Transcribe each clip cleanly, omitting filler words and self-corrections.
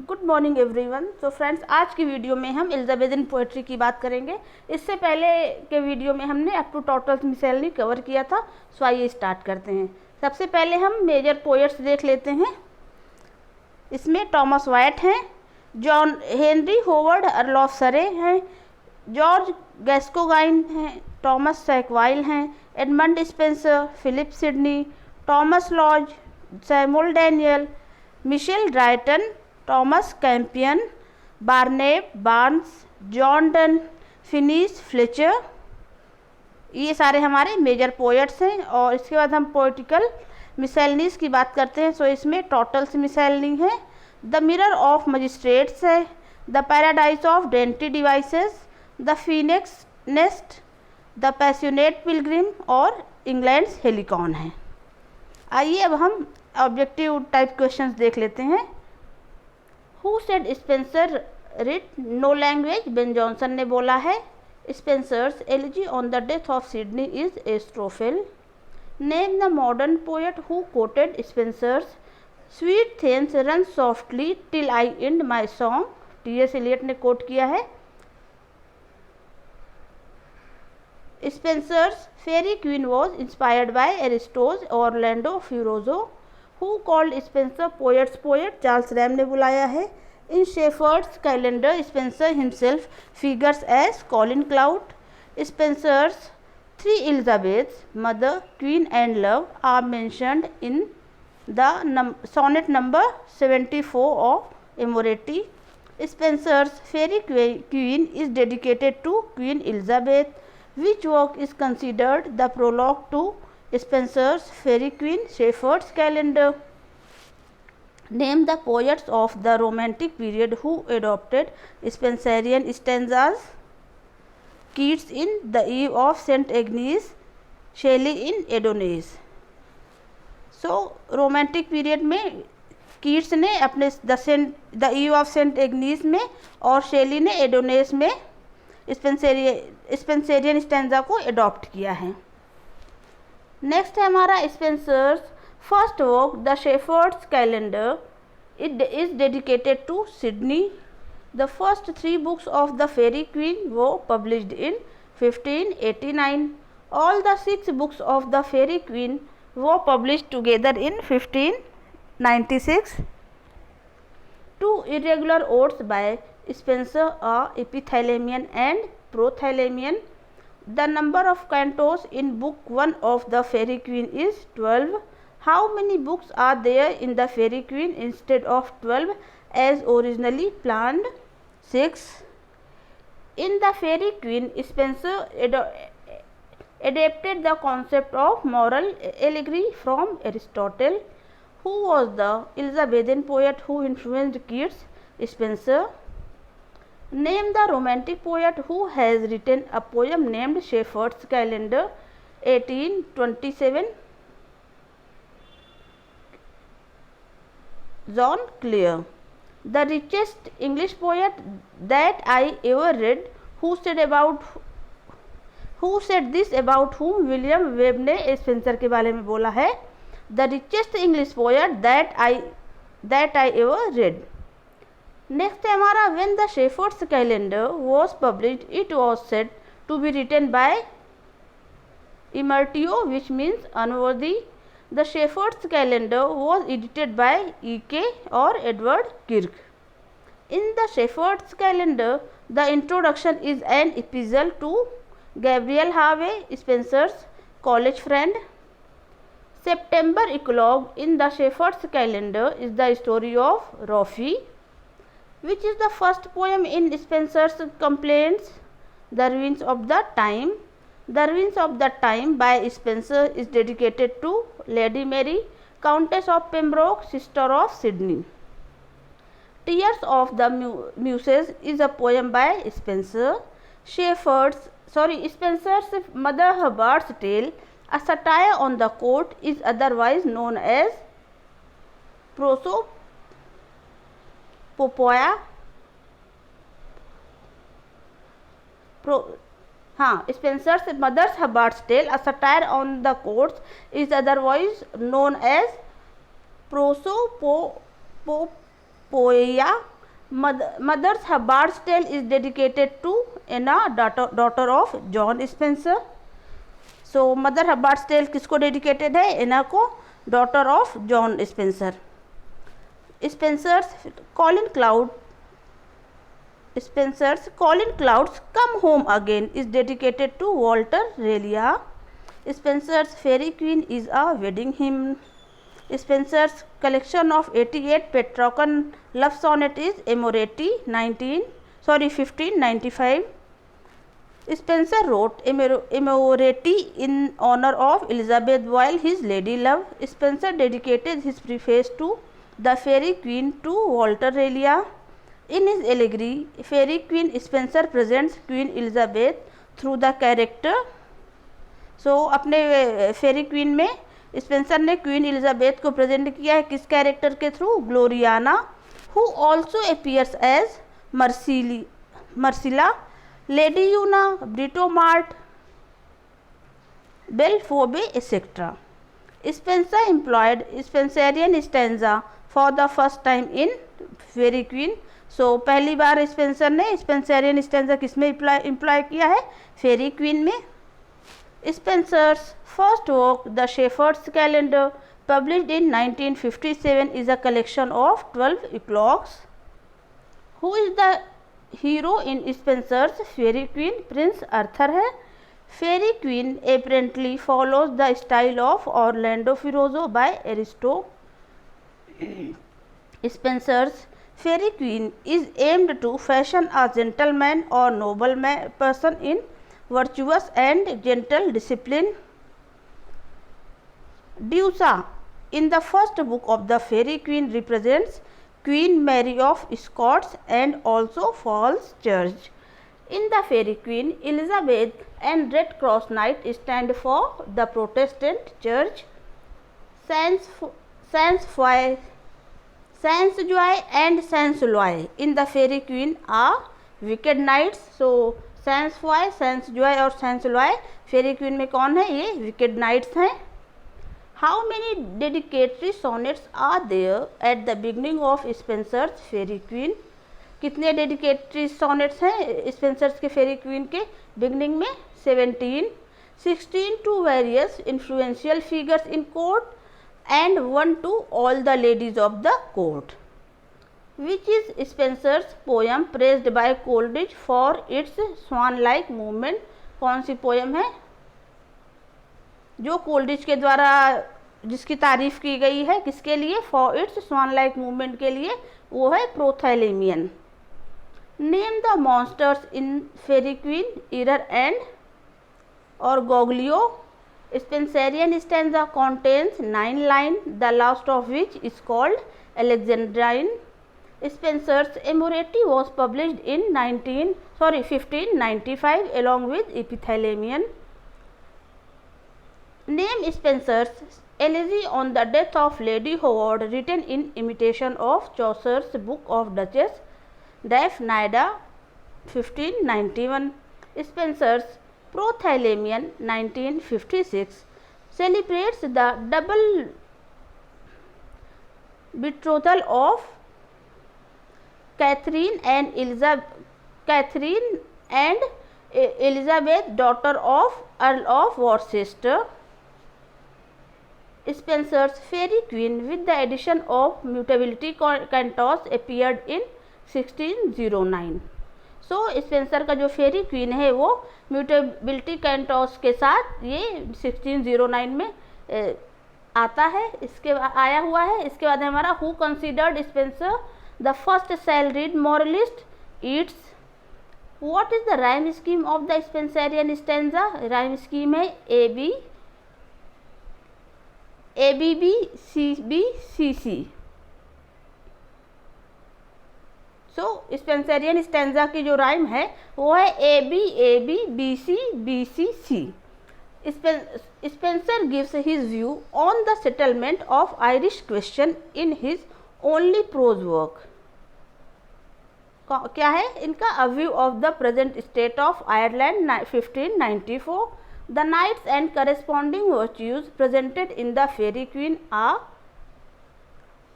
Good morning everyone. तो friends, आज की वीडियो में हम एलिजाबेथन पोएट्री की बात करेंगे। इससे पहले के वीडियो में हमने अप टू टॉटल्स मिसेलनी कवर किया था। सो आइए स्टार्ट करते हैं। सबसे पहले हम मेजर पोएट्स देख लेते हैं। इसमें टॉमस वाइट हैं, John Henry Howard Earl of Surrey हैं, जॉर्ज गैस्कोगाइन हैं, टॉमस सैकवाइल हैं, Edmund Spenser, Philip Sidney, Thomas Lodge, Samuel Daniel, Michael Drayton, Thomas Campion, Barnabe Barnes, John Donne, Phineas Fletcher. ये सारे हमारे मेजर पोएट्स हैं। और इसके बाद हम पोएटिकल मिसेलनीज की बात करते हैं। सो इसमें टोटल्स मिसेलनी है, द मिरर ऑफ मजिस्ट्रेट्स है, the paradise of dainty devices, the Phoenix nest, the passionate Pilgrim और इंग्लैंड्स हेलिकॉन है। आइए अब हम ऑब्जेक्टिव टाइप क्वेश्चंस देख लेते हैं। Who said Spenser writ no language? Ben Jonson ने बोला है। Spenser's elegy on the death of Sidney is Astrophel. Name the modern poet who quoted Spenser's sweet Thames run softly till I end my song. T S. Eliot ने quote किया है। Spenser's Fairy Queen was inspired by Ariosto's Orlando Furioso, who called Spenser poet's poet. Charles RAM ने बुलाया है। In Shepherd's Calendar, Spenser himself figures as Colin Clout. Spenser's three Elizabeths, Mother, Queen and Love, are mentioned in the sonnet number 74 of Amoretti. Spenser's Fairy Queen is dedicated to Queen Elizabeth. Which work is considered the prologue to Spenser's Fairy Queen? Shepherd's Calendar. Name the poets of the Romantic period who adopted Spenserian stanzas. Keats in The Eve of St. Agnes, Shelley in Adonais. So romantic period में Keats ने अपने the Eve of Saint Agnes में और शेली ने एडोनेस में Spencerian stanza को adopt किया है। नेक्स्ट है हमारा Spenser's first work the Shepherd's Calender. It is dedicated to Sidney. The first 3 books of the Faerie Queene वो published in 1589। All the 6 books of the Faerie Queene वो published together in 1596। 2 irregular odes by Spenser are epithalamion and prothalamion. The number of cantos in book 1 of the Fairy Queen is 12. How many books are there in the Fairy Queen instead of 12 as originally planned? 6. In the Fairy Queen, Spenser adapted the concept of moral allegory from Aristotle. Who was the Elizabethan poet who influenced Keats? Spenser. Name the romantic poet who has written a poem named Shepherd's Calendar, 1827. John Clare. The richest English poet that I ever read. Who said this about whom? William web ने Spencer के बारे में बोला है। The richest English poet that I ever read. Next है हमारा when the Shepherd's Calender was published it was said to be written by Immerito which means unworthy. The Shepherd's Calender was edited by E.K. और Edward Kirke. In the Shepherd's Calender the introduction is an epistle to Gabriel Harvey, Spenser's college friend. September eclogue in the Shepherd's Calender is the story of Roffy. Which is the first poem in Spenser's Complaints? The Ruins of the Time. The Ruins of the Time by Spenser is dedicated to Lady Mary, Countess of Pembroke, sister of Sidney. Tears of the Muses is a poem by Spenser. Spenser's Mother Hubbard's Tale, a satire on the court, is otherwise known as Prosopopoia. Spenser's Mother Hubbard's Tale, a satire on the courts, is otherwise known as Prosopopoia. पोया Mother's Hubbard's Tale is dedicated to Anna, daughter of John Spencer. So Mother Hubbard's Tale किसको dedicated है? एना को, daughter of John Spencer. Spencer's Colin Cloud's Come Home Again is dedicated to Walter Raleigh. Spencer's Fairy Queen is a wedding hymn. Spencer's collection of 88 Petrarchan love sonnet is Amoretti 1595. Spencer wrote Amoretti in honor of Elizabeth while his lady love. Spencer dedicated his preface to The Fairy Queen to Walter Raleigh. In his elegy, Fairy Queen, Spencer presents Queen Elizabeth through the character. So अपने Faerie Queene में Spenser ने Queen Elizabeth को present किया है किस character के थ्रू? Gloriana, who also appears as Mercilla, Lady Una, Britomart, Belphoebe etcetera. Spenser employed Spenserian stanza for the first time in Faerie Queene. So पहली बार स्पेंसर ने स्पेंसरियन स्टैंजा किस में एम्प्लॉय किया है? फेरी क्वीन में. Spencer's first work, The Shepherd's Calendar, published in 1957, is a collection of 12 eclogues. Who is the hero in Spencer's Fairy Queen? Prince Arthur है. Fairy Queen apparently follows the style of Orlando Furioso by Aristo. Spencer's Fairy Queen is aimed to fashion a gentleman or noble person in virtuous and gentle discipline. Deusa in the first book of the Fairy Queen represents Queen Mary of Scots and also Falls Church. In the Fairy Queen, Elizabeth and Red Cross Knight stand for the Protestant Church. Sansfoy and Sansloy in the Fairy Queen are wicked knights. So सैंसफॉय, सैंसजॉय और सैंसलॉय फेरी Queene में कौन है? ये wicked knights हैं. How many dedicatory sonnets are there at the beginning of Spenser's Faerie Queene? कितने dedicatory sonnets हैं Spencer's के फेरी queen के बिगनिंग में? 17. 16 to various influential figures in court and 1 to all the ladies of the court. Which is Spencer's poem praised by Coleridge for its swan-like movement? कौन सी poem है जो कोल्डिज के द्वारा जिसकी तारीफ की गई है? किसके लिए? फॉर इट्स स्वान-लाइक मूवमेंट के लिए. वो है Prothalamion. Name the monsters in Faerie Queene, Error and और Orgoglio. Spenserian stanza contains 9 lines, the last of which is called Alexandrine. Spencer's Amoretti was published in 1595 along with Epithalamion. Name Spencer's Elegy on the Death of Lady Howard, written in imitation of Chaucer's Book of Duchess Daphnaida 1591. Spencer's Prothalamion 1956 celebrates the double betrothal of Catherine and Elizabeth, daughter of Earl of Worcester. Spencer's Fairy Queen, with the addition of mutability cantos, appeared in 1609. So Spencer का जो फेरी queen है वो mutability Cantos के साथ ये 1609 में आता है, इसके आया हुआ है. इसके बाद हमारा who considered Spencer the first salaried moralist. It's what is the rhyme scheme of the Spenserian stanza? Rhyme scheme है ABB CBCC. So Spenserian stanza की जो rhyme है वो है AB BC. Spencer gives his view on the settlement of Irish question in his only prose work. क्या है इनका? A view of the present state of Ireland 1594. The knights and corresponding virtues presented in the Fairy Queen are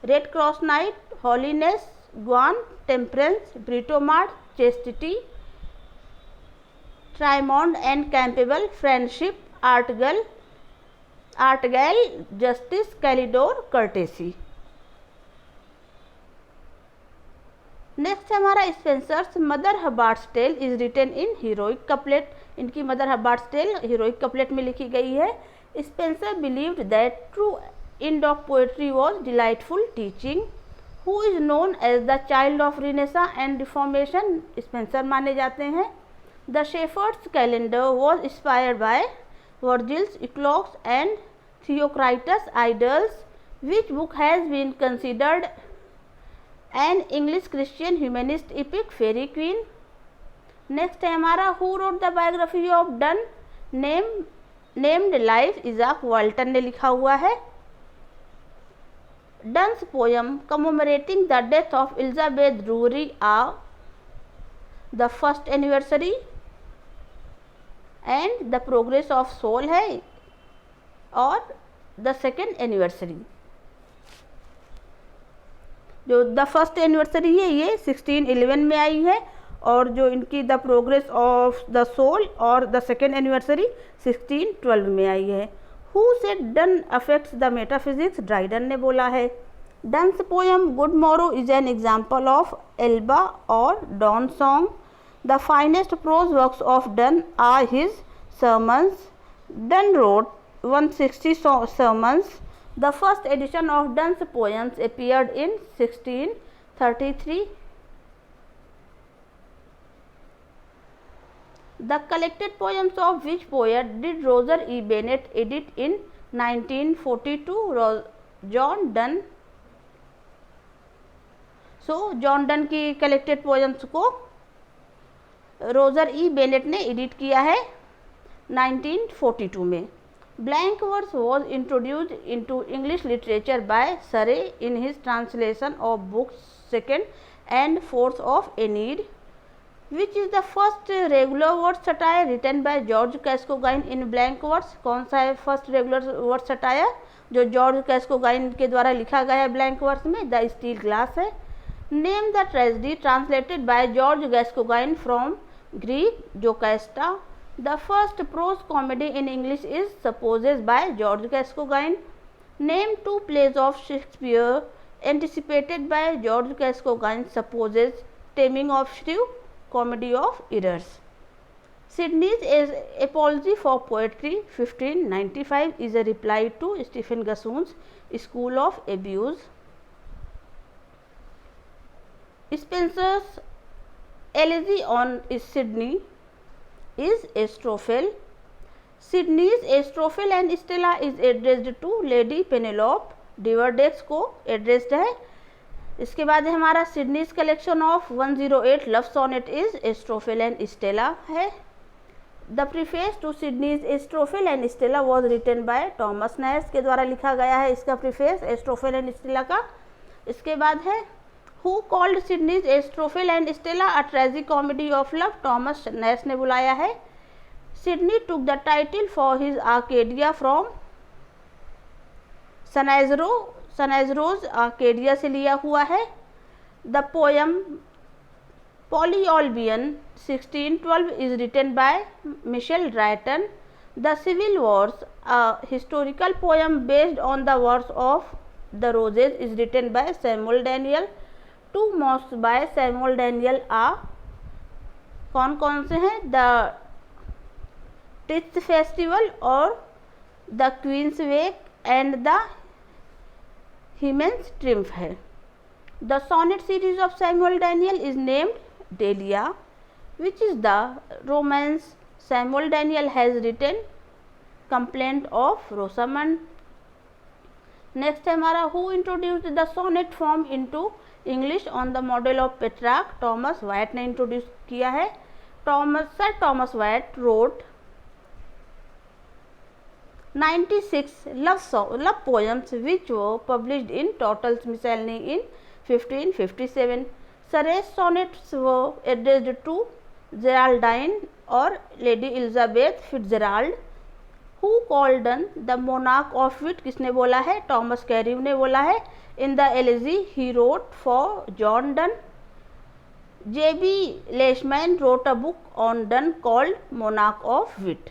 Red Cross Knight, holiness, Guan, temperance, Britomart, chastity, Trimond and capable, friendship, Artgal, justice, Calidor, courtesy. Next है हमारा Spenser's Mother Hubberd's Tale is written in heroic couplet. इनकी Mother Hubberd's Tale heroic couplet में लिखी गई है। Spenser believed that true end of poetry was delightful teaching. Who is known as the child of Renaissance and Reformation, Spenser माने जाते हैं। The Shepherd's Calender was inspired by Virgil's, eclogues and Theocritus idylls, which book has been considered an English Christian humanist EPIC, faerie queen. Next है हमारा who wrote the biography of Donne, named life, Izaak Walton ने लिखा हुआ है। Donne's poem commemorating the death of Elizabeth Drury are the first anniversary and the progress of soul है और the second anniversary. जो the first anniversary है ये 1611 में आई है और जो इनकी the progress of the soul और द सेकेंड एनिवर्सरी 1612 में आई है। Who said done affects the metaphysics, Dryden ने बोला है। Donne's poem good morrow is an example of alba और dawn song. The finest prose works of Donne are his sermons. Donne wrote 160 sermons. The first edition of Donne's poems appeared in 1633. The collected poems of which poet did Roger E. Bennett edit in 1942? John Donne. So John Donne की collected poems को Roger E Bennett ने edit किया है 1942 में। Blank verse was introduced into English literature by Surrey in his translation of books second and fourth of Aeneid. Which is the first regular verse satire written by George Gascoigne in blank verse? कौन सा है first regular verse satire जो George Gascoigne के द्वारा लिखा गया है blank verse में? द स्टील ग्लास है। Name the tragedy translated by George Gascoigne from Greek, Jocasta. The first prose comedy in English is Supposes by George Gascoigne. Name two plays of Shakespeare anticipated by George Gascoigne Supposes taming of shrew, comedy of errors. Sidney's Apology for Poetry 1595 is a reply to Stephen Gossuin's School of Abuse. Spenser's Elegy on Sidney is a strophel. Sidney's Astrophel and Stella is addressed to Lady Penelope Diverdex को addressed है। इसके बाद हमारा Sidney's collection of 108 love sonnet is Astrophel and Stella है। The preface to Sidney's Astrophel and Stella was written by Thomas Nashe के द्वारा लिखा गया है इसका प्रीफेस एस्ट्रोफेल एंड स्टेला का। इसके बाद है who called Sidney's Astrophel and Stella a tragic comedy of love? Thomas Nashe ने बुलाया है। Sidney took the title for his Arcadia from Sannazaro's Arcadia से लिया हुआ है। The poem Polyolbion 1612 is written by Michael Drayton. The civil wars a historical poem based on the wars of the roses is written by Samuel Daniel. Two masques by Samuel Daniel are कौन कौन से हैं? The Tethys festival और the queen's wake and the Hymen's triumph है। The sonnet series of Samuel Daniel is named Delia. Which is the romance Samuel Daniel has written? Complaint of Rosamond. Next है हमारा who introduced the sonnet form into English on the model of Petrarch? Thomas Wyatt ने introduce किया है। Sir Thomas Wyatt wrote 96 love poems which were published in Tortles Miscellany in 1557. Surrey's sonnets were addressed to Geraldine or Lady Elizabeth Fitzgerald. Who called Donne the monarch of wit, किसने बोला है? Thomas Carew ने बोला है। In the elegy he wrote for John Donne. J.B. Leishman wrote a book on Donne called Monarch of Wit.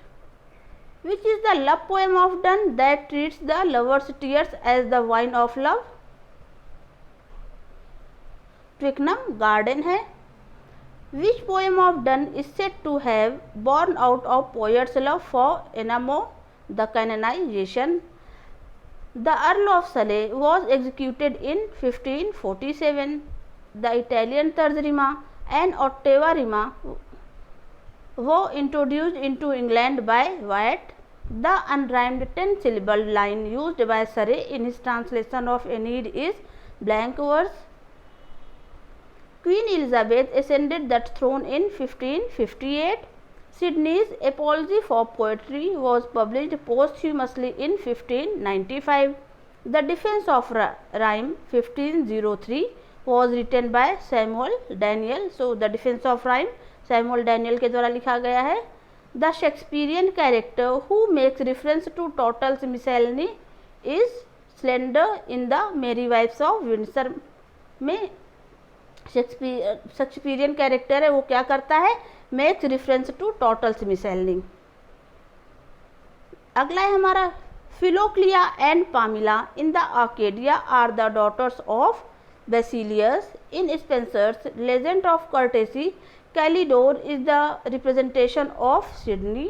Which is the love poem of Donne that treats the lover's tears as the wine of love? Twickenham Garden है। Which poem of Donne is said to have born out of poet's love for Enamo? The Canonization. The Earl of Surrey was executed in 1547. The Italian Terza Rima and Ottava Rima were introduced into England by Wyatt. The unrhymed 10-syllable line used by Surrey in his translation of Aeneid is blank verse. Queen Elizabeth ascended the throne in 1558. Sidney's Apology for Poetry was published posthumously in 1595. The Defense of Rhyme 1503 was written by Samuel Daniel. So the Defense of Rhyme Samuel Daniel के द्वारा लिखा गया है। The Shakespearean character who makes reference to Turtle's miscellany is Slender in the Merry Wives of Windsor में Shakespearean character है, वो क्या करता है? Makes reference to Tottel's Miscellany. अगला है हमारा Philoclea and Pamela in the Arcadia are the daughters of Basilius. In Spenser's Legend of Courtesy, Calidore is the representation of Sidney.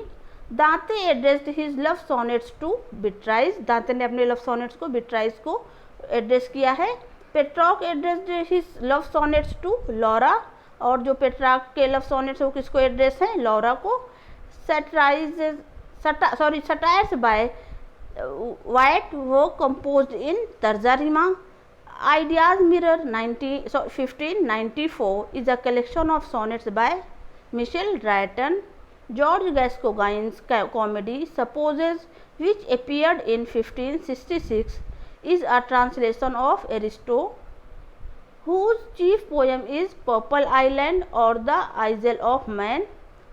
Dante addressed his love sonnets to Beatrice. Dante ने अपने love sonnets को Beatrice को address किया है। Petrarch addressed his love sonnets to Laura, और जो पेट्रॉक के love sonnets वो किसको एड्रेस हैं? लॉरा को। सटायर्स बाय वाइट वो composed in तर्जा Rima. Ideas Mirror 1594 is a collection of sonnets by Michel Drayton. George Gascoigne's comedy Supposes, which appeared in 1566, is a translation of Aristo, whose chief poem is Purple Island or the Isle of Man.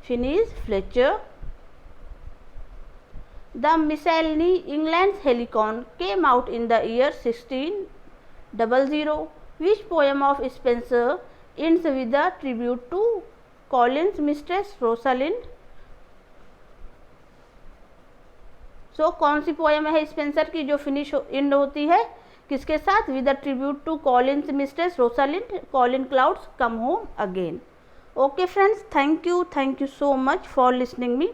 Phineas Fletcher. The Miscellany, England's Helicon, came out in the year 1600. Which poem of Spenser ends with a tribute to Colin's mistress Rosalind? So कौन सी poem है Spencer की जो finish and होती है किसके साथ? With a tribute to Colin's mistress Rosalind, Colin Clout's come home again. Okay friends, thank you so much for listening me.